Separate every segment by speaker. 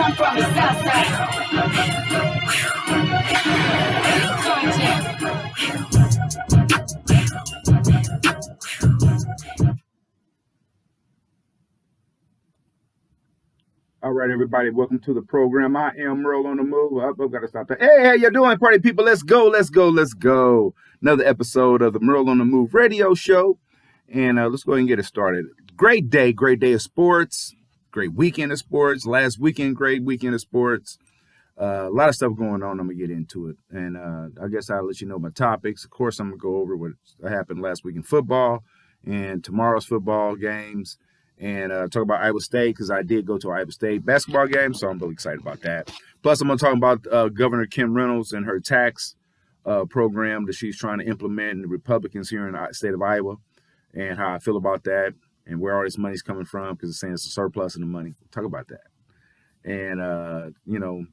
Speaker 1: I'm from the south side.
Speaker 2: All right, everybody, welcome to the program. I am Merle on the move. I've got to stop that. Hey, how you doing, party people? Let's go, let's go, let's go. Another episode of the Merle on the Move radio show. And let's go ahead and get it started. Great day of sports. Great weekend of sports. Last weekend, great weekend of sports. A lot of stuff going on. I'm going to get into it. And I guess I'll let you know my topics. Of course, I'm going to go over what happened last week in football and tomorrow's football games. And talk about Iowa State because I did go to Iowa State basketball game, so I'm really excited about that. Plus, I'm going to talk about Governor Kim Reynolds and her tax program that she's trying to implement in the Republicans here in the state of Iowa and how I feel about that and where all this money's coming from because it's saying it's a surplus of the money. We'll talk about that. And,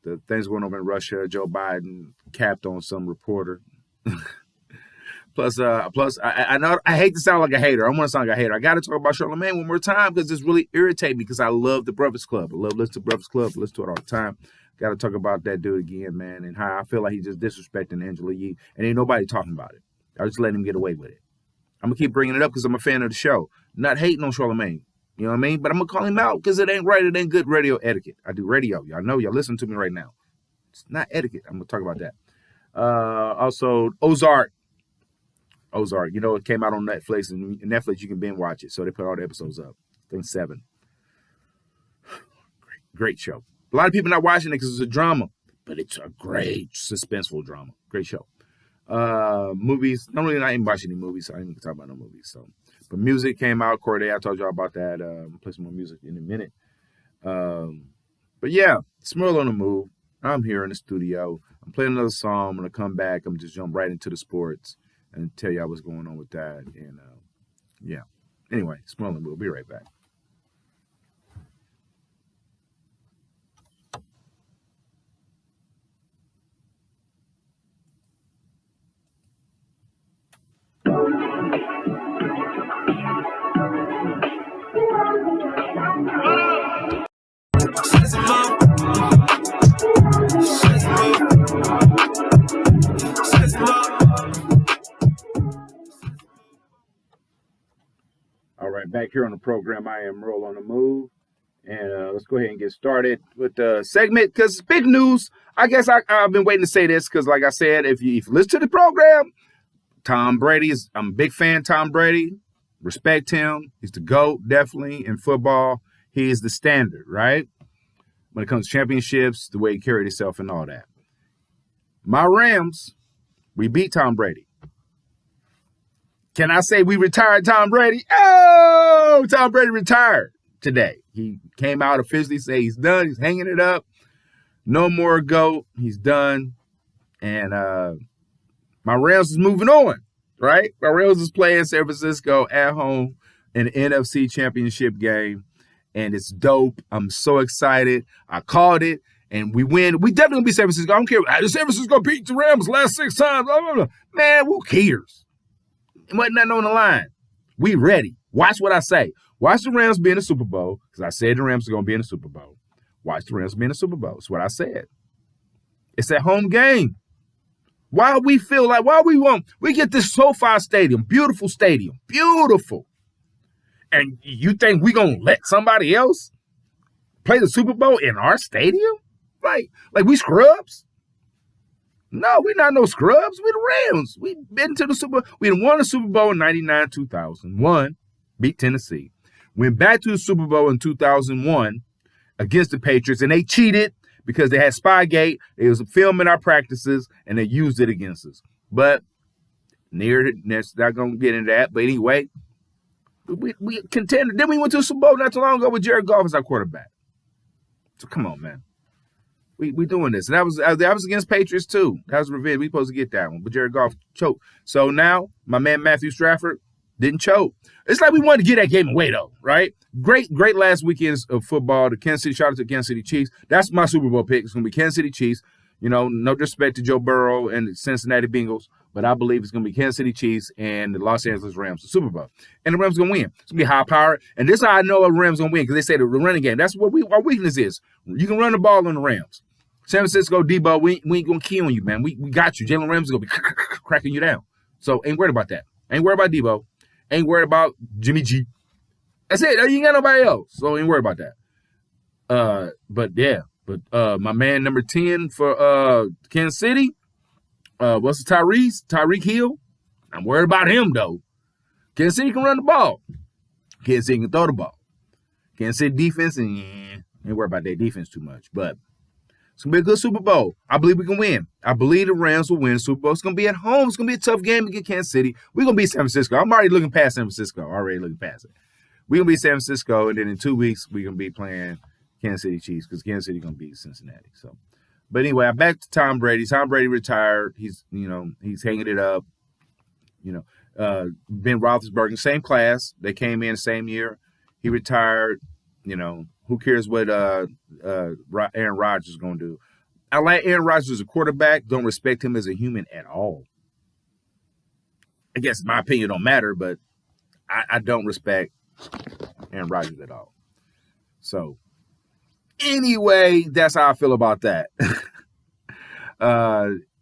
Speaker 2: the things going on in Russia, Joe Biden capped on some reporter. Plus, I know I hate to sound like a hater. I want to sound like a hater. I got to talk about Charlamagne one more time because it's really irritating me because I love the Breakfast Club. I love listening to Breakfast Club. I listen to it all the time. Got to talk about that dude again, man, and how I feel like he's just disrespecting Angela Yee, and ain't nobody talking about it. I just letting him get away with it. I'm going to keep bringing it up because I'm a fan of the show. Not hating on Charlamagne. You know what I mean? But I'm going to call him out because it ain't right. It ain't good radio etiquette. I do radio. Y'all know. Y'all listen to me right now. It's not etiquette. I'm going to talk about that. Also, Ozark, it came out on Netflix, and Netflix, you can binge watch it. So they put all the episodes up. I think 7. Great show. A lot of people not watching it because it's a drama, but it's a great, suspenseful drama. Great show. Movies. Normally, I ain't watching any movies, so I ain't even talk about no movies. So, but music came out. Corday, I told y'all about that. I'll play some more music in a minute. But yeah, it's Merle on the Move. I'm here in the studio. I'm playing another song. I'm going to come back. I'm just jump right into the sports and tell y'all what's going on with that. And, yeah. Anyway, it's Merle on the Move. Be right back. All right, back here on the program, I am Merle on the Move. And let's go ahead and get started with the segment because it's big news. I guess I've been waiting to say this because, like I said, if you listen to the program, Tom Brady I'm a big fan of Tom Brady. Respect him. He's the GOAT, definitely, in football. He is the standard, right? When it comes to championships, the way he carried himself and all that. My Rams, we beat Tom Brady. Can I say we retired Tom Brady? Oh, Tom Brady retired today. He came out officially, say he's done. He's hanging it up. No more GOAT. He's done. And my Rams is moving on, right? My Rams is playing San Francisco at home in the NFC Championship game. And it's dope. I'm so excited. I called it. And we win. We definitely going to beat San Francisco. I don't care. San Francisco beat the Rams last 6 times. Blah, blah, blah. Man, who cares? It wasn't nothing on the line. We ready. Watch what I say. Watch the Rams be in the Super Bowl, because I said the Rams are going to be in the Super Bowl. Watch the Rams be in the Super Bowl. That's what I said. It's at home game. Why we get this SoFi Stadium, beautiful stadium, beautiful. And you think we going to let somebody else play the Super Bowl in our stadium? Like we scrubs? No, we're not no scrubs. We're the Rams. We've been to the Super Bowl. We won the Super Bowl in 99, 2001, beat Tennessee. Went back to the Super Bowl in 2001 against the Patriots, and they cheated because they had Spygate. They was filming our practices, and they used it against us. But that's not going to get into that. But anyway, we contended. Then we went to the Super Bowl not too long ago with Jared Goff as our quarterback. So come on, man. We doing this. And that was against Patriots, too. That was revenge. We supposed to get that one. But Jared Goff choked. So now, my man Matthew Stafford didn't choke. It's like we wanted to get that game away, though, right? Great last weekends of football. Shout out to Kansas City Chiefs. That's my Super Bowl pick. It's going to be Kansas City Chiefs. You know, no disrespect to Joe Burrow and the Cincinnati Bengals. but I believe it's going to be Kansas City Chiefs and the Los Angeles Rams, the Super Bowl. And the Rams going to win. It's going to be high power. And this is how I know a Rams going to win, because they say the running game. That's what our weakness is. You can run the ball on the Rams. San Francisco, Debo, we ain't going to key on you, man. We got you. Jalen Ramsey is going to be cracking you down. So ain't worried about that. Ain't worried about Debo. Ain't worried about Jimmy G. That's it. You ain't got nobody else. So ain't worried about that. But my man number 10 for Kansas City, what's the Tyreek Hill? I'm worried about him, though. Kansas City can run the ball. Kansas City can throw the ball. Kansas City defense, ain't worried about their defense too much. But it's going to be a good Super Bowl. I believe we can win. I believe the Rams will win the Super Bowl. It's going to be at home. It's going to be a tough game against Kansas City. We're going to beat San Francisco. I'm already looking past San Francisco. Already looking past it. We're going to beat San Francisco, and then in 2 weeks, we're going to be playing Kansas City Chiefs, because Kansas City going to beat Cincinnati. So, but anyway, I'm back to Tom Brady. Tom Brady retired. He's hanging it up. Ben Roethlisberger, same class. They came in the same year. He retired. Who cares what Aaron Rodgers is going to do? I like Aaron Rodgers as a quarterback. Don't respect him as a human at all. I guess my opinion don't matter, but I don't respect Aaron Rodgers at all. So anyway, that's how I feel about that.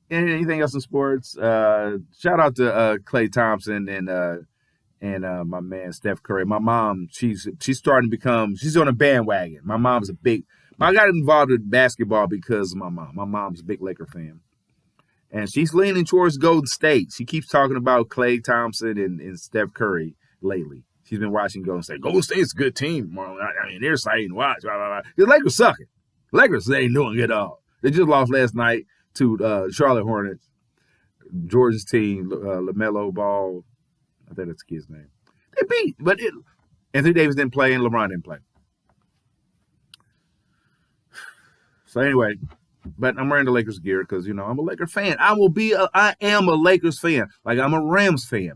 Speaker 2: Anything else in sports? Shout out to Klay Thompson and my man Steph Curry. My mom, she's starting to become, she's on a bandwagon. My mom's I got involved with basketball because of my mom. My mom's a big Laker fan. And she's leaning towards Golden State. She keeps talking about Klay Thompson and Steph Curry lately. She's been watching Golden State. Golden State's a good team, Marlon. I mean, they're exciting to watch. Blah, blah, blah. The Lakers sucking. Lakers ain't doing it all. They just lost last night to Charlotte Hornets. Georgia's team, LaMelo Ball. I think that's the kid's name. They beat, but Anthony Davis didn't play and LeBron didn't play. So anyway, but I'm wearing the Lakers gear because, I'm a Lakers fan. I am a Lakers fan. Like, I'm a Rams fan.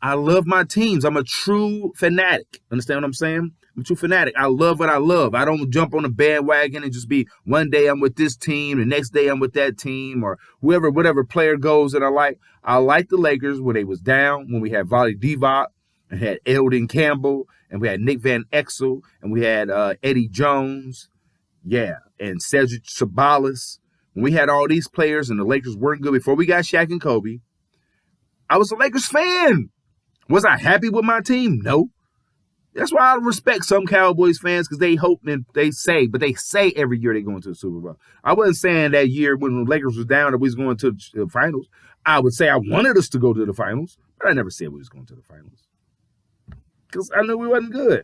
Speaker 2: I love my teams. I'm a true fanatic. Understand what I'm saying? I'm a true fanatic. I love what I love. I don't jump on the bandwagon and just be one day I'm with this team, the next day I'm with that team, or whatever player goes that I like. I like the Lakers when they was down, when we had Volley Divac and had Eldon Campbell and we had Nick Van Exel and we had Eddie Jones, and Cedric Sabalas. When we had all these players and the Lakers weren't good before we got Shaq and Kobe, I was a Lakers fan. Was I happy with my team? No. That's why I respect some Cowboys fans, because they hope and they say every year they go into the Super Bowl. I wasn't saying that year when the Lakers was down that we was going to the finals. I would say I wanted us to go to the finals, but I never said we was going to the finals, because I knew we wasn't good.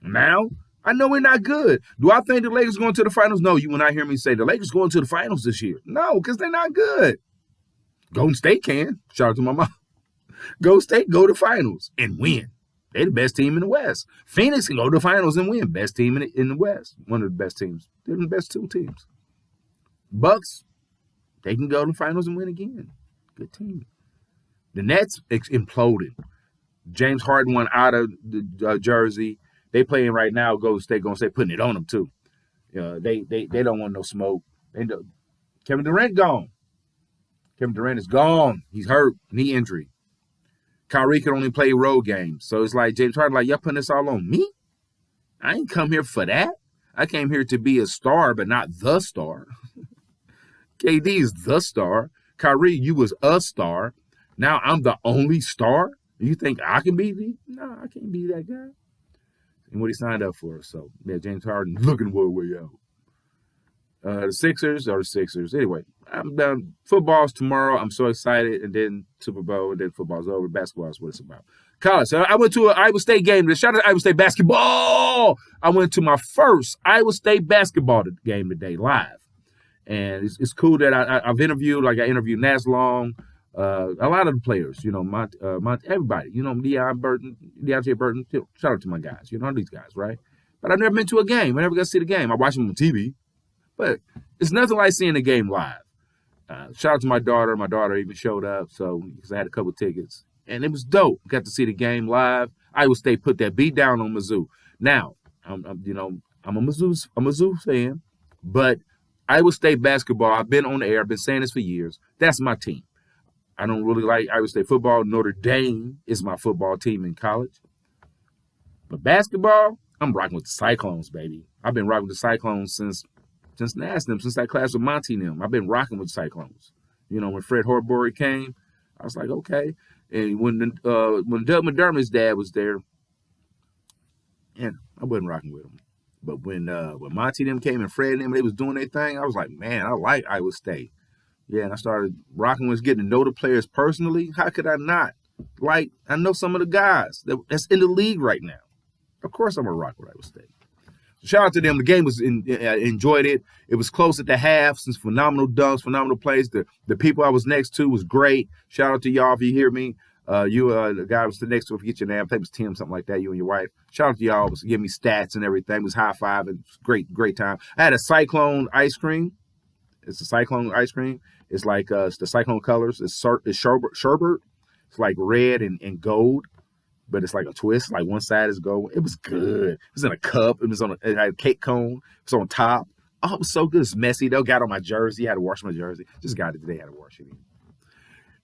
Speaker 2: Now, I know we're not good. Do I think the Lakers going to the finals? No, you will not hear me say the Lakers going to the finals this year. No, because they're not good. Golden State can. Shout out to my mom. Golden State go to finals and win. They're the best team in the West. Phoenix can go to the finals and win. Best team in the West. One of the best teams. They're the best two teams. Bucks, they can go to the finals and win again. Good team. The Nets imploded. James Harden went out of the Jersey. They playing right now. Golden State putting it on them too. They don't want no smoke. Kevin Durant gone. Kevin Durant is gone. He's hurt. Knee injury. Kyrie can only play road games. So it's like James Harden, y'all putting this all on me? I ain't come here for that. I came here to be a star, but not the star. KD is the star. Kyrie, you was a star. Now I'm the only star? You think I can be the? No, I can't be that guy. And what he signed up for. So, James Harden looking way out. The Sixers are the Sixers. Anyway, I'm done. Football's tomorrow. I'm so excited. And then Super Bowl, and then football's over. Basketball is what it's about. College. So I went to an Iowa State game. Shout out to Iowa State basketball. I went to my first Iowa State basketball game today, live. And it's cool that I've interviewed, I interviewed Nas Long, a lot of the players, everybody, Deontay Burton, shout out to my guys, these guys, right? But I've never been to a game. I never got to see the game. I watch them on TV. But it's nothing like seeing the game live. Shout out to my daughter. My daughter even showed up, because I had a couple tickets. And it was dope. Got to see the game live. Iowa State put that beat down on Mizzou. Now, I'm a Mizzou fan, but Iowa State basketball, I've been on the air, I've been saying this for years. That's my team. I don't really like Iowa State football. Notre Dame is my football team in college. But basketball, I'm rocking with the Cyclones, baby. I've been rocking with the Cyclones since Nasdem, since that class with Monty and them. I've been rocking with the Cyclones. You know, when Fred Horbury came, I was like, okay. And when Doug McDermott's dad was there, and I wasn't rocking with him. But when Monty and them came and Fred and them, they was doing their thing, I was like, man, I like Iowa State. Yeah, and I started rocking with getting to know the players personally. How could I not? Like, I know some of the guys that's in the league right now. Of course I'm going to rock with Iowa State. So shout out to them. The game was enjoyed it. It was close at the half. Some phenomenal dunks, phenomenal plays. The people I was next to was great. Shout out to y'all if you hear me. The guy was the next to, forget your name. I think it was Tim, something like that, you and your wife. Shout out to y'all. It was giving me stats and everything. It was high five. It was great time. I had a Cyclone ice cream. It's a Cyclone ice cream. It's like it's the Cyclone colors. It's sherbet. It's like red and gold. But it's like a twist. Like one side is gold. It was good. It was in a cup. It had a cake cone. It was on top. Oh, it was so good. It's messy though. Got on my jersey. I had to wash my jersey. Just got it today. I had to wash it.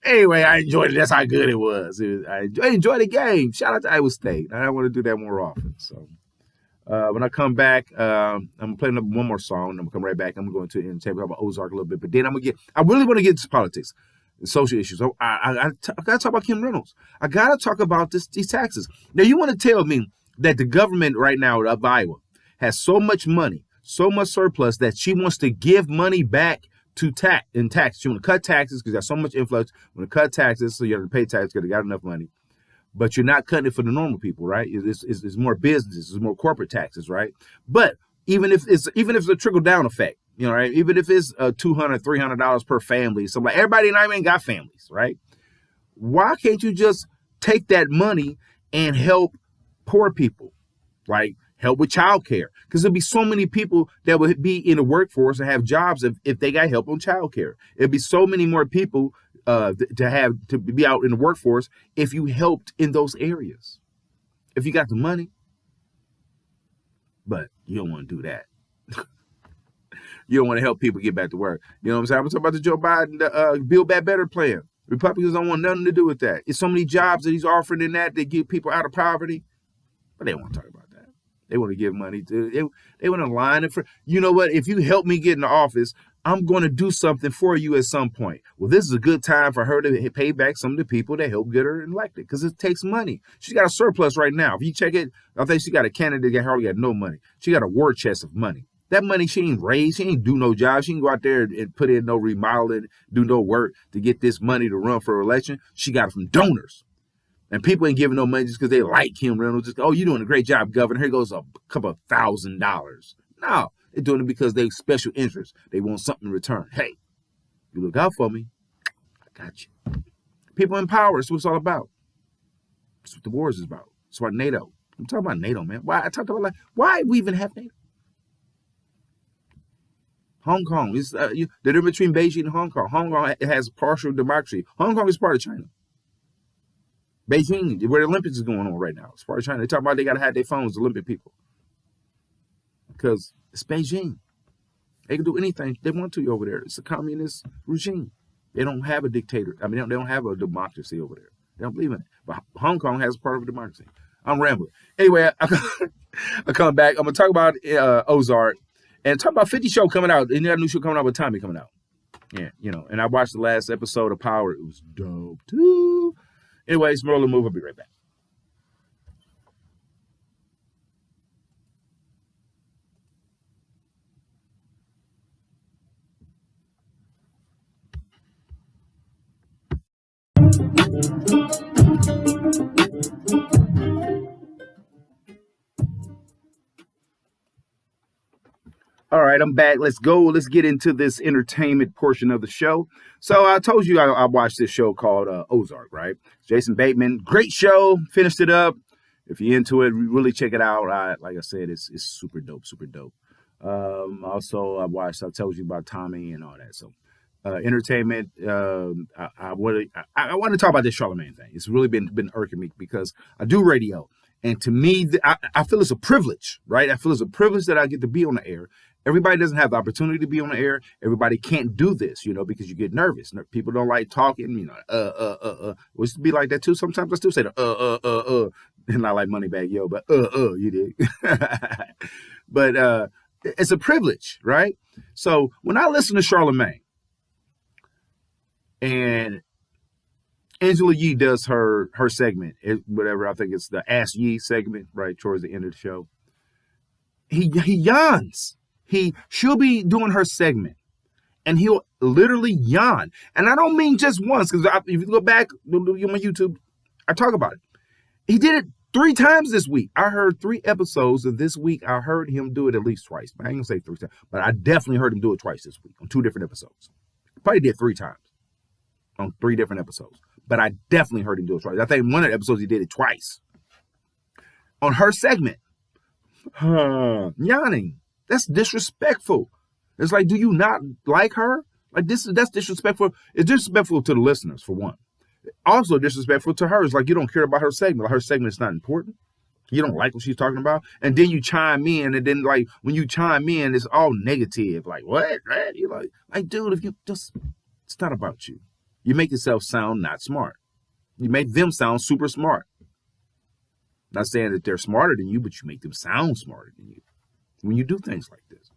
Speaker 2: Anyway, I enjoyed it. That's how good it was. I enjoyed the game. Shout out to Iowa State. I want to do that more often. So when I come back, I'm gonna play one more song. I'm gonna come right back. I'm gonna go into and talk about Ozark a little bit. But then I really want to get into politics. Social issues. So I got to talk about Kim Reynolds. I got to talk about these taxes. Now, you want to tell me that the government right now of Iowa has so much money, so much surplus that she wants to give money back to tax. She want to cut taxes because there's so much influx. You want to cut taxes so you have to pay taxes because they got enough money. But you're not cutting it for the normal people, right? It's more business. It's more corporate taxes, right? But even if it's a trickle down effect, you know, right? Even if it's $200, $300 per family, so like everybody in Iowa ain't got families, right? Why can't you just take that money and help poor people, like help with childcare? Because there'll be so many people that would be in the workforce and have jobs if they got help on childcare. It'd be so many more people to be out in the workforce if you helped in those areas, if you got the money. But you don't want to do that. You don't want to help people get back to work. You know what I'm saying? I'm talking about the Joe Biden Build Back Better plan. Republicans don't want nothing to do with that. It's so many jobs that he's offering in that get people out of poverty, but they don't want to talk about that. They want to give money to. They want to line it for. You know what? If you help me get in the office, I'm going to do something for you at some point. Well, this is a good time for her to pay back some of the people that helped get her elected because it takes money. She's got a surplus right now. If you check it, I think she got a candidate that hardly got no money. She got a war chest of money. That money she ain't raised. She ain't do no job. She ain't go out there and put in no remodeling, do no work to get this money to run for election. She got it from donors. And people ain't giving no money just because they like Kim Reynolds. Just, oh, you're doing a great job, Governor. Here goes a couple of $1,000. No, they're doing it because they special interest. They want something in return. Hey, you look out for me. I got you. People in power. That's what it's all about. That's what the wars is about. That's what NATO. I'm talking about NATO, man. Why we even have NATO? Hong Kong is the difference between Beijing and Hong Kong. Hong Kong has partial democracy. Hong Kong is part of China. Beijing, where the Olympics is going on right now, it's part of China. They talk about they got to have their phones, Olympic people, because it's Beijing. They can do anything they want to over there. It's a communist regime. They don't have a dictator. I mean, they don't have a democracy over there. They don't believe in it. But Hong Kong has part of a democracy. I'm rambling. Anyway, I come back. I'm gonna talk about Ozark. And talk about 50 show coming out. And that new show coming out with Tommy coming out. Yeah, you know. And I watched the last episode of Power. It was dope, too. Anyways, more of the move. I'll be right back. All right, I'm back. Let's go. Let's get into this entertainment portion of the show. So I told you I watched this show called Ozark, right? Jason Bateman, great show. Finished it up. If you're into it, really check it out. Like I said, it's super dope, super dope. Also, I told you about Tommy and all that. So entertainment. I want to talk about this Charlemagne thing. It's really been irking me because I do radio. And to me, I feel it's a privilege, right? I feel it's a privilege that I get to be on the air. Everybody doesn't have the opportunity to be on the air. Everybody can't do this, because you get nervous. People don't like talking, It used to be like that too. Sometimes I still say the and not like Moneybag Yo, but you did. But it's a privilege, right? So when I listen to Charlamagne and Angela Yee does her segment, whatever, I think it's the Ask Yee segment, right, towards the end of the show. He yawns. She'll be doing her segment, and he'll literally yawn. And I don't mean just once, because if you go back on YouTube, I talk about it. He did it 3 times this week. I heard 3 episodes of this week. I heard him do it at least twice. I ain't gonna say 3 times, but I definitely heard him do it twice this week on 2 different episodes. Probably did 3 times on 3 different episodes. But I definitely heard him do it twice. I think one of the episodes he did it twice. On her segment, yawning. That's disrespectful. It's like, do you not like her? Like that's disrespectful. It's disrespectful to the listeners, for one. Also disrespectful to her. It's like you don't care about her segment. Like her segment is not important. You don't like what she's talking about. And then you chime in, and then like when you chime in, it's all negative. Like, what? You're like, dude, if you just, it's not about you. You make yourself sound not smart. You make them sound super smart. Not saying that they're smarter than you, but you make them sound smarter than you when you do things like this.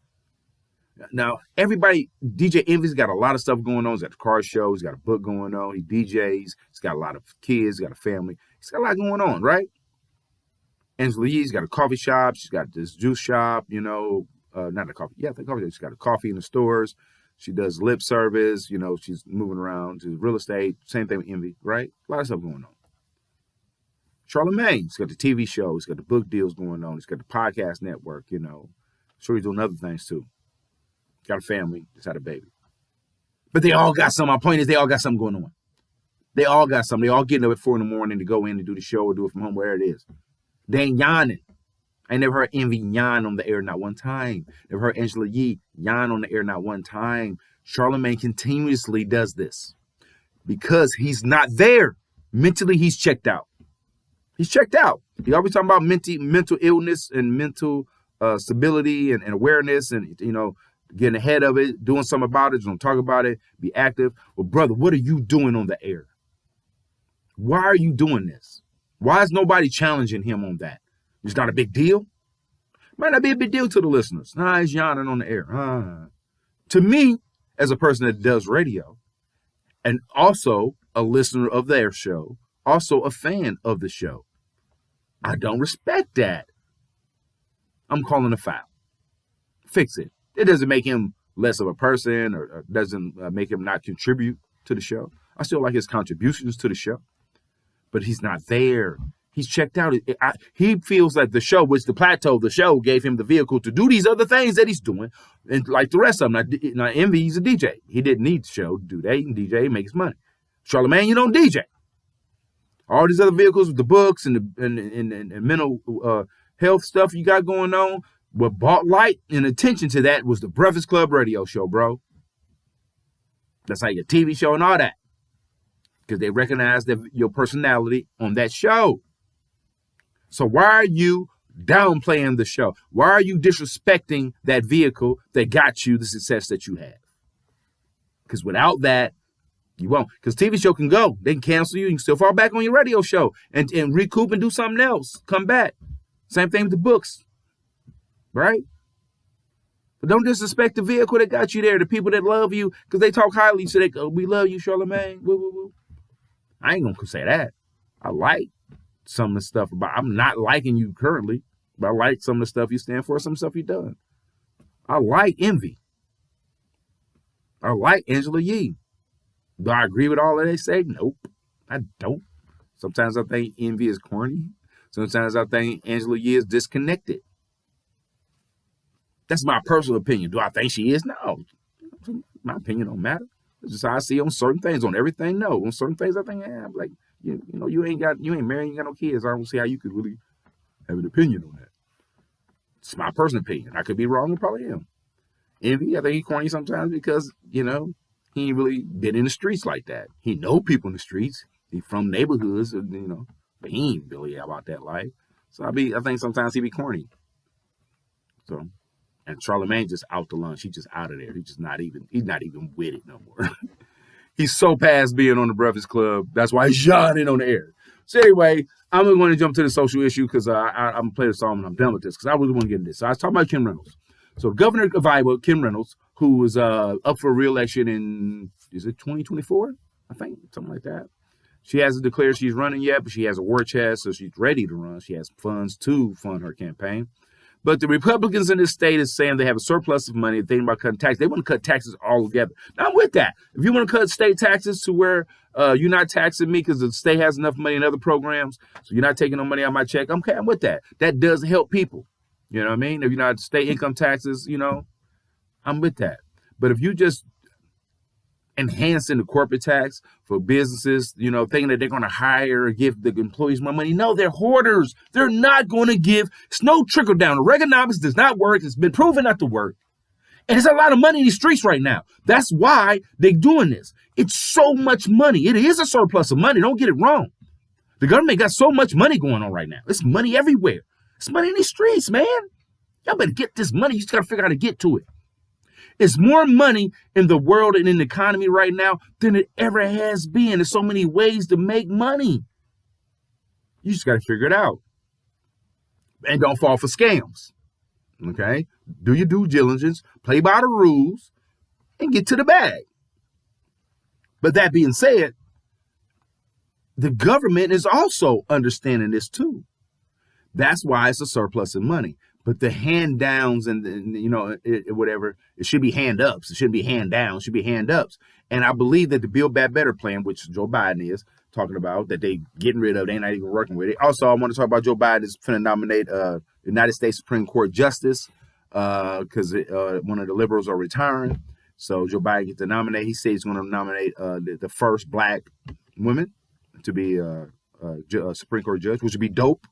Speaker 2: Now, everybody, DJ Envy's got a lot of stuff going on. He's got a car show. He's got a book going on. He DJs. He's got a lot of kids. He's got a family. He's got a lot going on, right? Angela Yee's got a coffee shop. She's got this juice shop, not a coffee. Yeah, the coffee shop. She's got a coffee in the stores. She does lip service, she's moving around to real estate. Same thing with Envy, right? A lot of stuff going on. Charlamagne's got the TV show. He's got the book deals going on. He's got the podcast network, Sure, he's doing other things too. Got a family. Just had a baby. But they all got something. My point is they all got something going on. They all got something. They all getting up at 4 a.m. to go in and do the show or do it from home, wherever it is. They ain't yawning. I never heard Envy yawn on the air not one time. Never heard Angela Yee yawn on the air not one time. Charlamagne continuously does this because he's not there. Mentally, he's checked out. He's checked out. He always talking about mental illness and mental stability and awareness and, getting ahead of it, doing something about it, don't talk about it, be active. Well, brother, what are you doing on the air? Why are you doing this? Why is nobody challenging him on that? It's not a big deal. Might not be a big deal to the listeners. Nah, he's yawning on the air. To me, as a person that does radio, and also a listener of their show, also a fan of the show, I don't respect that. I'm calling a foul. Fix it. It doesn't make him less of a person or doesn't make him not contribute to the show. I still like his contributions to the show, but he's not there. He's checked out. He feels like the show, which the plateau of the show gave him the vehicle to do these other things that he's doing. And like the rest of them, now Envy, he's a DJ. He didn't need the show to do that. He can DJ, he makes money. Charlamagne, you don't DJ. All these other vehicles with the books and the mental health stuff you got going on, what brought light and attention to that was the Breakfast Club radio show, bro. That's like your TV show and all that. Because they recognize your personality on that show. So why are you downplaying the show? Why are you disrespecting that vehicle that got you the success that you have? Because without that, you won't. Because TV show can go. They can cancel you. You can still fall back on your radio show and recoup and do something else. Come back. Same thing with the books. Right? But don't disrespect the vehicle that got you there. The people that love you because they talk highly. So they go, we love you, Charlamagne. Woo, woo, woo. I ain't going to say that. I like some of the stuff I'm not liking you currently, but I like some of the stuff you stand for, some stuff you done. I like Envy. I like Angela Yee. Do I agree with all that they say? Nope, I don't. Sometimes I think Envy is corny. Sometimes I think Angela Yee is disconnected. That's my personal opinion. Do I think she is? No. My opinion don't matter. It's just how I see on certain things. On everything, no. On certain things, I think, I'm like, you ain't married, you ain't got no kids. I don't see how you could really have an opinion on that. It's my personal opinion. I could be wrong, and probably am. Envy, I think he corny sometimes because, he ain't really been in the streets like that. He know people in the streets. He from neighborhoods, but he ain't really about that life. So I think sometimes he be corny. So, and Charlemagne just out to lunch. He just out of there. He's not even with it no more. He's so past being on the Breakfast Club. That's why he's yawning on the air. So anyway, I'm going to jump to the social issue because I'm going to play the song when I'm done with this because I really want to get into this. So I was talking about Kim Reynolds. So Governor of Iowa, Kim Reynolds, who was up for re-election in, is it 2024? I think, something like that. She hasn't declared she's running yet, but she has a war chest, so she's ready to run. She has funds to fund her campaign. But the Republicans in this state is saying they have a surplus of money. They're thinking about cutting taxes. They want to cut taxes all together. Now, I'm with that. If you want to cut state taxes to where you're not taxing me because the state has enough money in other programs, so you're not taking no money out of my check, okay, I'm with that. That does help people. You know what I mean? If you're not state income taxes, I'm with that. But if you just enhancing the corporate tax for businesses, thinking that they're going to hire or give the employees more money. No, they're hoarders. They're not going to give. It's no trickle down. Reaganomics does not work. It's been proven not to work. And there's a lot of money in the streets right now. That's why they're doing this. It's so much money. It is a surplus of money. Don't get it wrong. The government got so much money going on right now. It's money everywhere. It's money in the streets, man. Y'all better get this money. You just got to figure out how to get to it. It's more money in the world and in the economy right now than it ever has been. There's so many ways to make money. You just got to figure it out. And don't fall for scams. Okay? Do your due diligence, play by the rules, and get to the bag. But that being said, the government is also understanding this too. That's why it's a surplus of money. But the hand downs and whatever, it should be hand ups. It shouldn't be hand downs. It should be hand ups. And I believe that the Build Back Better plan, which Joe Biden is talking about, that they getting rid of, they're not even working with it. Also, I want to talk about Joe Biden is going to nominate United States Supreme Court Justice because one of the liberals are retiring. So Joe Biden gets to nominate. He says he's going to nominate the first black woman to be a Supreme Court judge, which would be dope.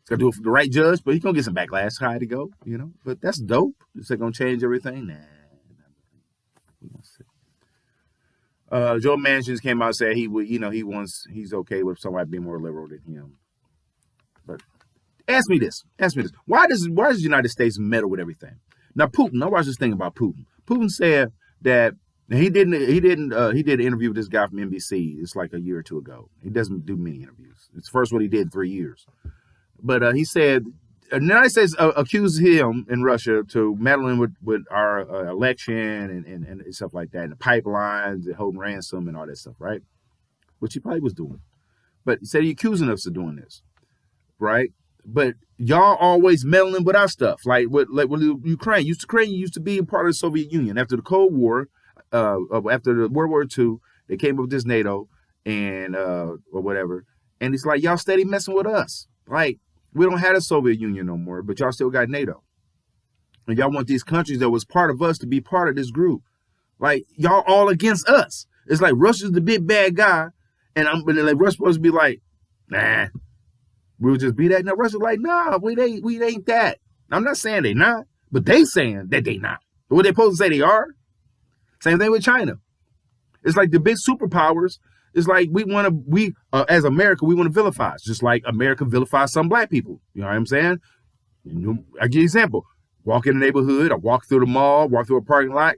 Speaker 2: He's got to do it for the right judge, but he's going to get some backlash. How to go, But that's dope. Is that going to change everything? Nah. Joe Manchin came out and said he would, he's okay with somebody being more liberal than him. But ask me this. Why does the United States meddle with everything? Now, Putin, I watched this thing about Putin. Putin said that he did an interview with this guy from NBC. It's like a year or two ago. He doesn't do many interviews. It's the first one he did in 3 years. But he said the United States accused him in Russia to meddling with our election and stuff like that, and the pipelines and holding ransom and all that stuff, right? Which he probably was doing. But he said he's accusing us of doing this, right? But y'all always meddling with our stuff, like with Ukraine. Ukraine used to be a part of the Soviet Union. After the Cold War, after the World War II, they came up with this NATO and or whatever. And it's like y'all steady messing with us. Like, we don't have the Soviet Union no more, but y'all still got NATO. And y'all want these countries that was part of us to be part of this group. Like, y'all all against us. It's like Russia's the big bad guy, and Russia's supposed to be like, nah, we'll just be that. Now Russia's like, nah, we ain't that. I'm not saying they not, but they saying that they not. But what they supposed to say they are? Same thing with China. It's like the big superpowers. It's like as America, we want to vilify. It's just like America vilifies some black people. You know what I'm saying? I give you an example. Walk in the neighborhood, or walk through the mall, walk through a parking lot,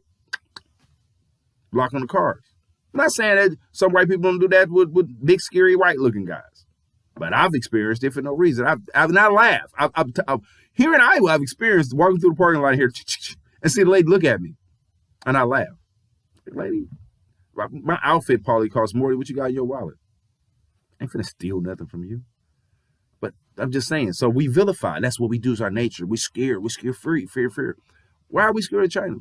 Speaker 2: block on the cars. I'm not saying that some white people don't do that with big, scary, white-looking guys. But I've experienced it for no reason. I've not laughed. Here in Iowa, I've experienced walking through the parking lot here and see the lady look at me. And I laugh. Lady, my outfit probably costs more than what you got in your wallet. I ain't finna steal nothing from you. But I'm just saying, so we vilify. That's what we do, is our nature. We're scared. We're scared free. Fear. Why are we scared of China?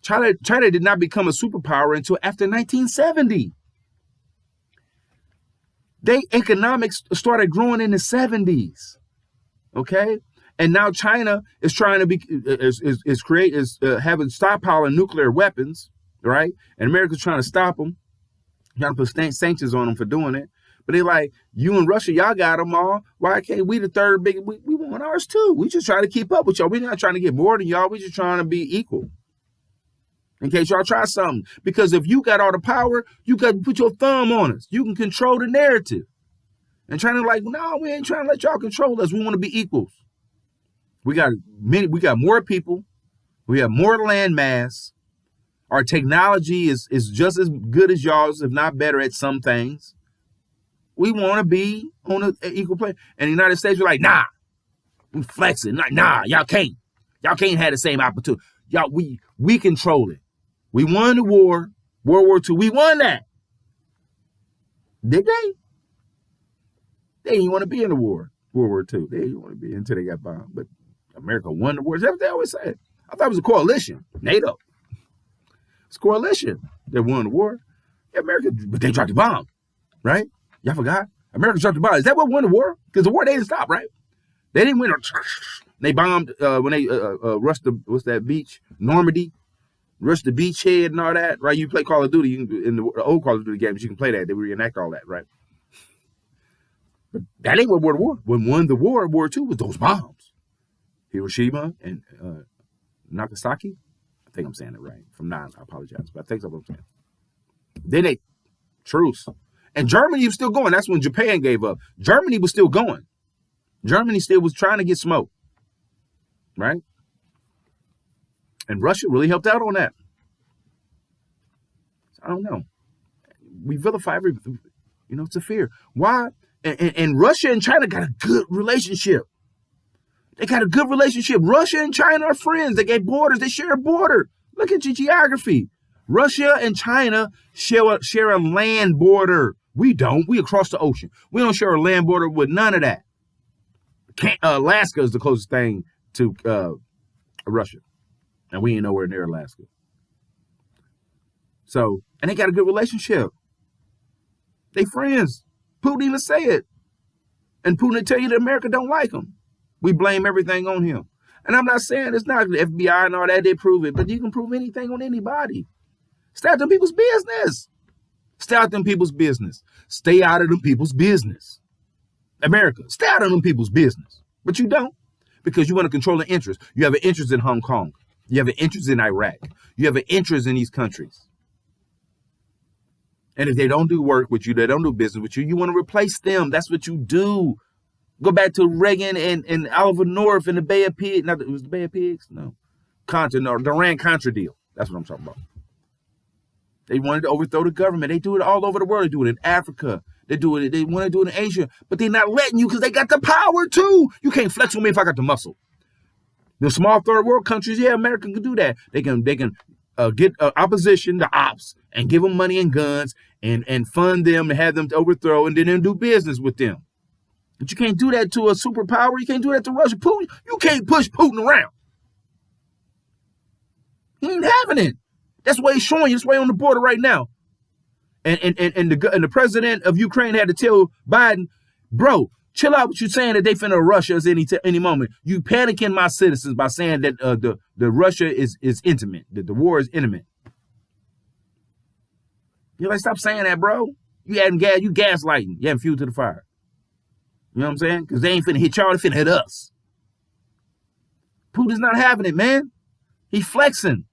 Speaker 2: China did not become a superpower until after 1970. Their economics started growing in the 70s. Okay? And now China is trying to be having stockpiling nuclear weapons, right? And America's trying to stop them, trying to put sanctions on them for doing it. But they're like, you and Russia, y'all got them all. Why can't we, the third big? We want ours too. We just trying to keep up with y'all. We're not trying to get more than y'all. We just trying to be equal. In case y'all try something. Because if you got all the power, you got to put your thumb on us. You can control the narrative. And China like, no, we ain't trying to let y'all control us. We want to be equals. We got more people. We have more land mass. Our technology is just as good as y'all's, if not better at some things. We want to be on an equal plane. And the United States, we're like, nah, we flexing. Nah, y'all can't. Y'all can't have the same opportunity. Y'all, we control it. We won the war, World War II. We won that. Did they? They didn't want to be in the war, World War II. They didn't want to be until they got bombed. But America won the war. That's what they always said. I thought it was a coalition. NATO. It's a coalition that won the war. Yeah, America, but they dropped the bomb, right? Y'all forgot? America dropped the bomb. Is that what won the war? Because the war, they didn't stop, right? They didn't win. They bombed when they rushed what's that beach? Normandy. Rushed the beachhead and all that, right? You play Call of Duty, you can, in the old Call of Duty games, you can play that. They reenact all that, right? But that ain't what won the war. What won the war, World War II, was those bombs. Hiroshima and Nagasaki. I think I'm saying it right. From now, I apologize, but I think that's what I'm saying. Then they truce. And Germany was still going. That's when Japan gave up. Germany was still going. Germany still was trying to get smoked, right? And Russia really helped out on that. I don't know. We vilify everything. It's a fear. Why? And Russia and China got a good relationship. They got a good relationship. Russia and China are friends. They got borders. They share a border. Look at your geography. Russia and China share a land border. We don't. We across the ocean. We don't share a land border with none of that. Alaska is the closest thing to Russia. And we ain't nowhere near Alaska. So, and they got a good relationship. They friends. Putin even say it. And Putin will tell you that America don't like him. We blame everything on him. And I'm not saying it's not the FBI and all that, they prove it, but you can prove anything on anybody. Stay out of them people's business. Stay out of them people's business. Stay out of them people's business. America, stay out of them people's business. But you don't, because you want to control the interest. You have an interest in Hong Kong. You have an interest in Iraq. You have an interest in these countries. And if they don't do work with you, they don't do business with you, you want to replace them. That's what you do. Go back to Reagan and Oliver North and the Bay of Pigs. It was the Bay of Pigs? No. The Iran-Contra deal. That's what I'm talking about. They wanted to overthrow the government. They do it all over the world. They do it in Africa. They want to do it in Asia. But they're not letting you because they got the power too. You can't flex with me if I got the muscle. The small third world countries, yeah, America can do that. They can get opposition, the ops, and give them money and guns and fund them and have them to overthrow and then do business with them. But you can't do that to a superpower. You can't do that to Russia. Putin, you can't push Putin around. He ain't having it. That's why he's showing you. That's why on the border right now. And the president of Ukraine had to tell Biden, bro, chill out what you saying that they finna rush us any moment. You panicking my citizens by saying that the Russia is intimate, that the war is intimate. You're like, stop saying that, bro. You gaslighting. You adding fuel to the fire. You know what I'm saying? Because they ain't finna hit y'all, they finna hit us. Putin's not having it, man. He's flexing.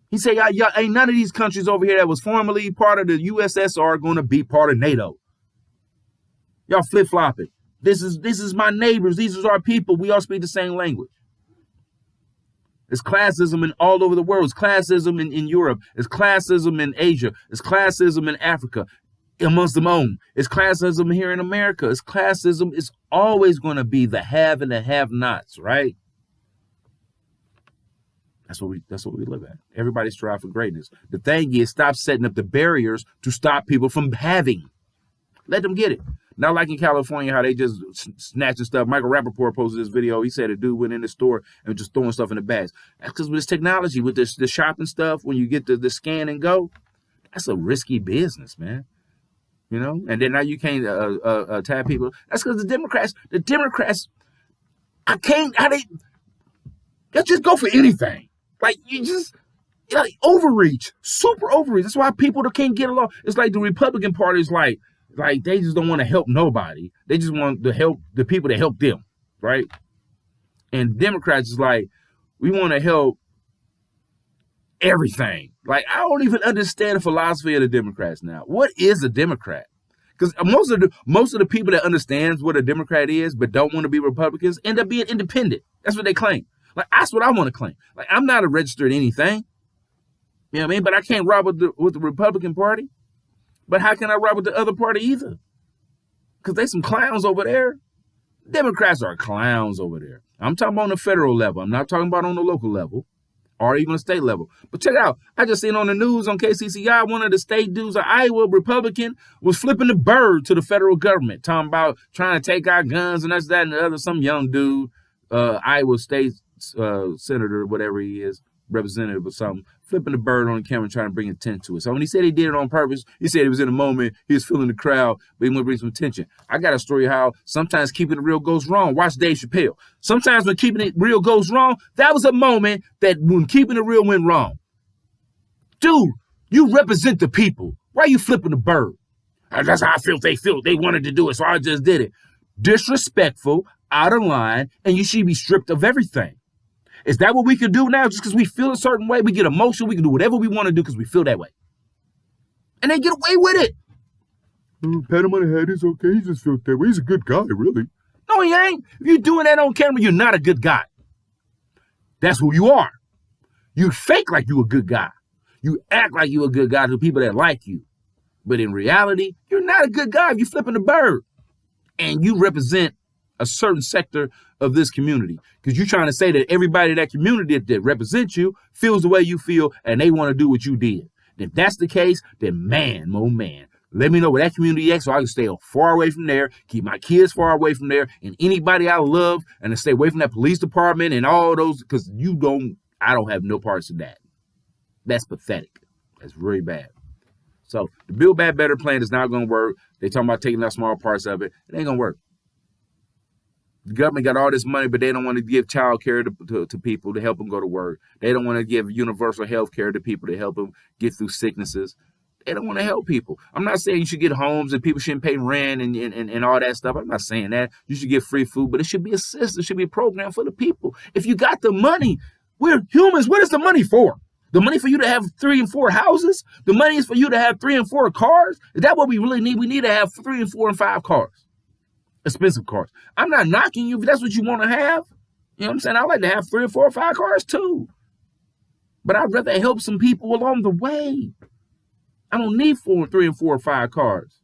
Speaker 2: He said, y'all ain't none of these countries over here that was formerly part of the USSR going to be part of NATO. Y'all flip-flopping. This is my neighbors. These are our people. We all speak the same language. It's classism in all over the world. It's classism in Europe. It's classism in Asia. It's classism in Africa amongst them own. It's classism here in America. It's classism. It's always going to be the have and the have-nots, right? That's what we live at. Everybody strive for greatness. The thing is, stop setting up the barriers to stop people from having. Let them get it. Not like in California, how they just snatching stuff. Michael Rappaport posted this video. He said a dude went in the store and just throwing stuff in the bags. That's because with this technology, with the shopping stuff, when you get the scan and go, that's a risky business, man. You know? And then now you can't tag people. That's because the Democrats, they'll just go for anything. Like, like overreach, super overreach. That's why people can't get along. It's like the Republican Party is like they just don't want to help nobody. They just want to help the people that help them, right? And Democrats is like, we want to help everything. Like, I don't even understand the philosophy of the Democrats now. What is a Democrat? Because most of the people that understands what a Democrat is but don't want to be Republicans end up being independent. That's what they claim. Like, that's what I want to claim. Like, I'm not a registered anything. You know what I mean? But I can't rob with the Republican Party. But how can I rob with the other party either? Because they some clowns over there. Democrats are clowns over there. I'm talking about on the federal level. I'm not talking about on the local level or even the state level. But check it out. I just seen on the news on KCCI, one of the state dudes, an Iowa Republican, was flipping the bird to the federal government, talking about trying to take our guns and that's that and the other. Some young dude, Iowa state senator, whatever he is, representative or something, flipping the bird on the camera trying to bring attention to it. So when he said he did it on purpose, he said he was in a moment, he was feeling the crowd, but he wanted to bring some attention. I got a story how sometimes keeping it real goes wrong. Watch Dave Chappelle. Sometimes when keeping it real goes wrong, that was a moment that when keeping it real went wrong. Dude, you represent the people. Why are you flipping the bird? That's how I feel they feel. They wanted to do it, so I just did it. Disrespectful, out of line, and you should be stripped of everything. Is that what we can do now? Just because we feel a certain way, we get emotional, we can do whatever we want to do because we feel that way. And they get away with it. Pat him on the head, he's okay. He just feels that way. He's a good guy, really. No, he ain't. If you're doing that on camera, you're not a good guy. That's who you are. You fake like you a good guy. You act like you a good guy to people that like you. But in reality, you're not a good guy if you're flipping the bird. And you represent a certain sector of this community because you're trying to say that everybody in that community that represents you feels the way you feel and they want to do what you did. If that's the case, then man, oh man, let me know where that community is so I can stay far away from there, keep my kids far away from there, and anybody I love, and to stay away from that police department and all those, because I don't have no parts of that. That's pathetic. That's very bad. So the Build Back Better plan is not going to work. They talking about taking out small parts of it. It ain't going to work. The government got all this money, but they don't want to give child care to people to help them go to work. They don't want to give universal health care to people to help them get through sicknesses. They don't want to help people. I'm not saying you should get homes and people shouldn't pay rent and all that stuff. I'm not saying that. You should get free food, but it should be a system. It should be a program for the people. If you got the money, we're humans. What is the money for? The money for you to have 3 and 4 houses? The money is for you to have 3 and 4 cars? Is that what we really need? We need to have 3 and 4 and 5 cars. Expensive cars. I'm not knocking you if that's what you want to have. You know what I'm saying? I like to have 3 or 4 or 5 cars too. But I'd rather help some people along the way. I don't need 3 and 4 or 5 cars.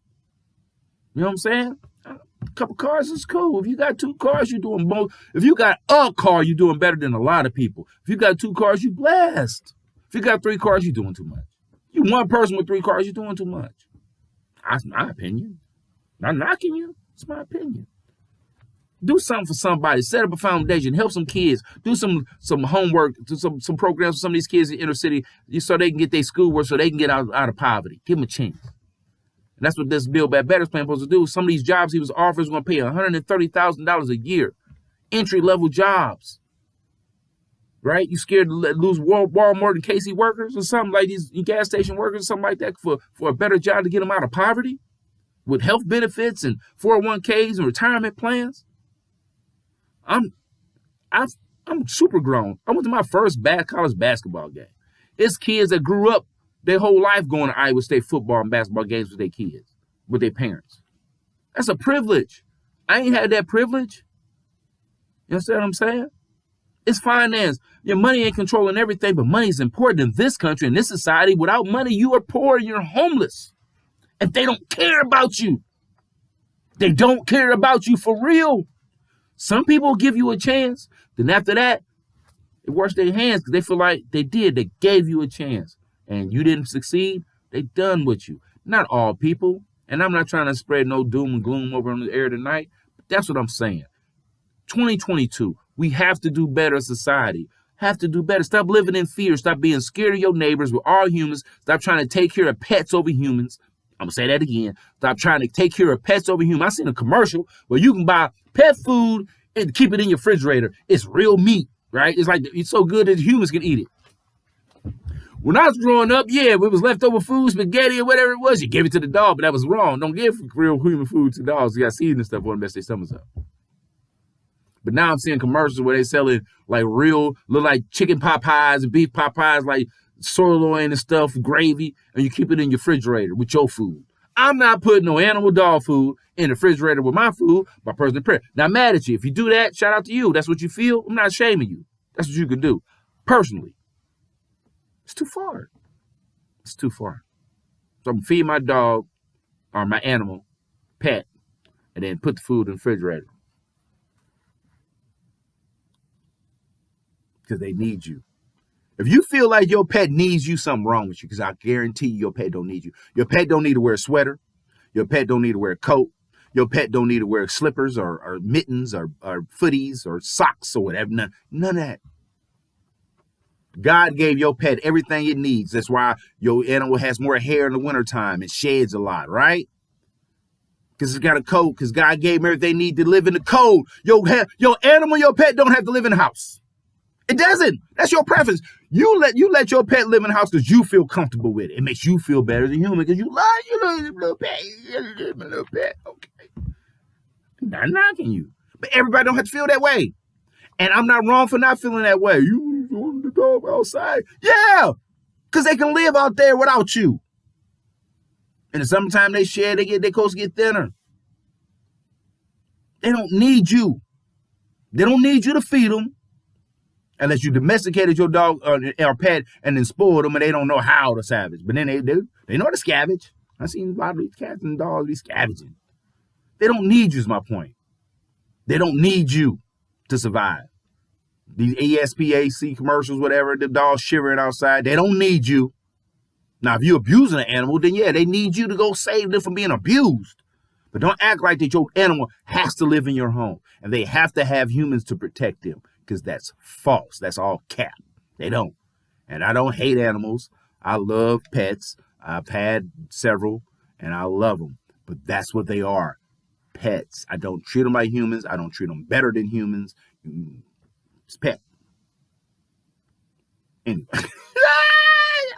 Speaker 2: You know what I'm saying? A couple cars is cool. If you got 2 cars, you're doing both. If you got a car, you're doing better than a lot of people. If you got 2 cars, you're blessed. If you got 3 cars, you're doing too much. You one person with 3 cars, you're doing too much. That's my opinion. Not knocking you. It's my opinion. Do something for somebody. Set up a foundation. Help some kids. Do some homework. Do some programs for some of these kids in the inner city so they can get their schoolwork, so they can get out of poverty. Give them a chance. And that's what this Build Back Better plan is supposed to do. Some of these jobs he was offering is going to pay $130,000 a year. Entry-level jobs. Right? You scared to lose Walmart and Casey workers or something like these gas station workers or something like that for a better job to get them out of poverty? With health benefits and 401ks and retirement plans. I'm super grown. I went to my first college basketball game. It's kids that grew up their whole life going to Iowa State football and basketball games with their kids, with their parents. That's a privilege. I ain't had that privilege. You understand what I'm saying? It's finance. Your money ain't controlling everything, but money is important in this country, in this society. Without money, you are poor and you're homeless. And they don't care about you. They don't care about you for real. Some people give you a chance. Then after that, they wash their hands because they feel like they gave you a chance. And you didn't succeed, they done with you. Not all people. And I'm not trying to spread no doom and gloom over on the air tonight. But that's what I'm saying. 2022, we have to do better as society. Have to do better. Stop living in fear. Stop being scared of your neighbors. We're all humans. Stop trying to take care of pets over humans. I'm going to say that again. Stop trying to take care of pets over humans. I seen a commercial where you can buy pet food and keep it in your refrigerator. It's real meat, right? It's like it's so good that humans can eat it. When I was growing up, yeah, it was leftover food, spaghetti or whatever it was. You gave it to the dog, but that was wrong. Don't give real human food to dogs. You got seeds and stuff on to mess their stomachs up. But now I'm seeing commercials where they selling like look like chicken pot pies and beef pot pies, like soy loin and stuff, gravy, and you keep it in your refrigerator with your food. I'm not putting no animal dog food in the refrigerator with my food, my personal prayer. Now, I'm mad at you. If you do that, shout out to you. That's what you feel. I'm not shaming you. That's what you can do. Personally, it's too far. It's too far. So I'm going to feed my dog or my animal, pet, and then put the food in the refrigerator. Because they need you. If you feel like your pet needs you, something wrong with you, because I guarantee you your pet don't need you. Your pet don't need to wear a sweater. Your pet don't need to wear a coat. Your pet don't need to wear slippers or mittens or footies or socks or whatever. None of that. God gave your pet everything it needs. That's why your animal has more hair in the wintertime and sheds a lot, right? Because it's got a coat, because God gave them everything they need to live in the cold. Your animal, your pet don't have to live in the house. It doesn't. That's your preference. You let your pet live in the house because you feel comfortable with it. It makes you feel better than human because you love your little pet. You love little pet. Okay. I'm not knocking you. But everybody don't have to feel that way. And I'm not wrong for not feeling that way. You want the dog outside? Yeah. Because they can live out there without you. In the summertime they shed, they coats get thinner. They don't need you. They don't need you to feed them. Unless you domesticated your dog or pet and then spoiled them and they don't know how to savage. But then they do. They know how to scavenge. I've seen a lot of these cats and dogs be scavenging. They don't need you is my point. They don't need you to survive. These ESPAC commercials, whatever, the dog shivering outside, they don't need you. Now, if you're abusing an animal, then yeah, they need you to go save them from being abused. But don't act like that your animal has to live in your home and they have to have humans to protect them. Because that's false. That's all cap. They don't. And I don't hate animals. I love pets. I've had several, and I love them. But that's what they are. Pets. I don't treat them like humans. I don't treat them better than humans. It's pet. Anyway. I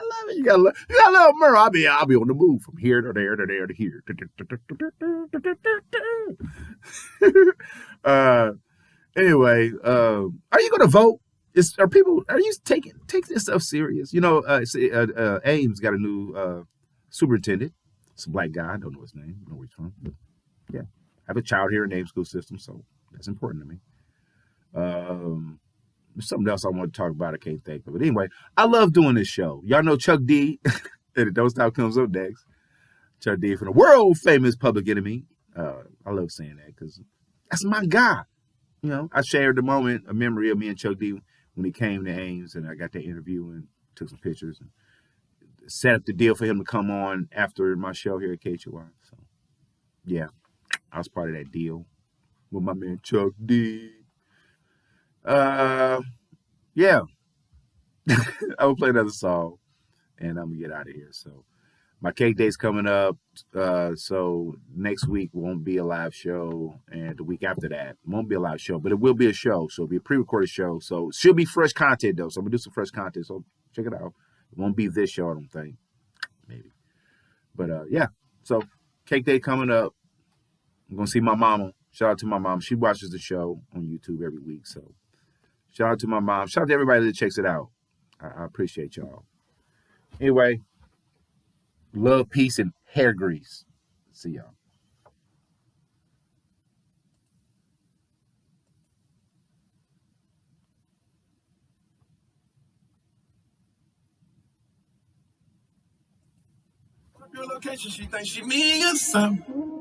Speaker 2: love it. You gotta love Merle. I'll be on the move from here to there to there to here. Anyway, are you going to vote? Are you take this stuff serious? You know, Ames got a new superintendent. It's a black guy. I don't know his name. I don't know where he's from. But yeah, I have a child here in the Ames school system, so that's important to me. There's something else I want to talk about. I can't think of it. Anyway, I love doing this show. Y'all know Chuck D. And Don't Stop comes up next. Chuck D from the world famous Public Enemy. I love saying that because that's my guy. You know, I shared the moment, a memory of me and Chuck D when he came to Ames, and I got that interview and took some pictures and set up the deal for him to come on after my show here at KHY. So, yeah, I was part of that deal with my man Chuck D. Yeah, I will play another song, and I'm gonna get out of here. So, my cake day's coming up. So next week won't be a live show, and the week after that won't be a live show, but it will be a show. So it'll be a pre-recorded show. So it should be fresh content though. So I'm gonna do some fresh content. So check it out. It won't be this show, I don't think. Maybe. But yeah. So cake day coming up. I'm gonna see my mama. Shout out to my mom. She watches the show on YouTube every week. So shout out to my mom. Shout out to everybody that checks it out. I appreciate y'all. Anyway. Love, peace, and hair grease. See y'all. Your location, she thinks she me or something.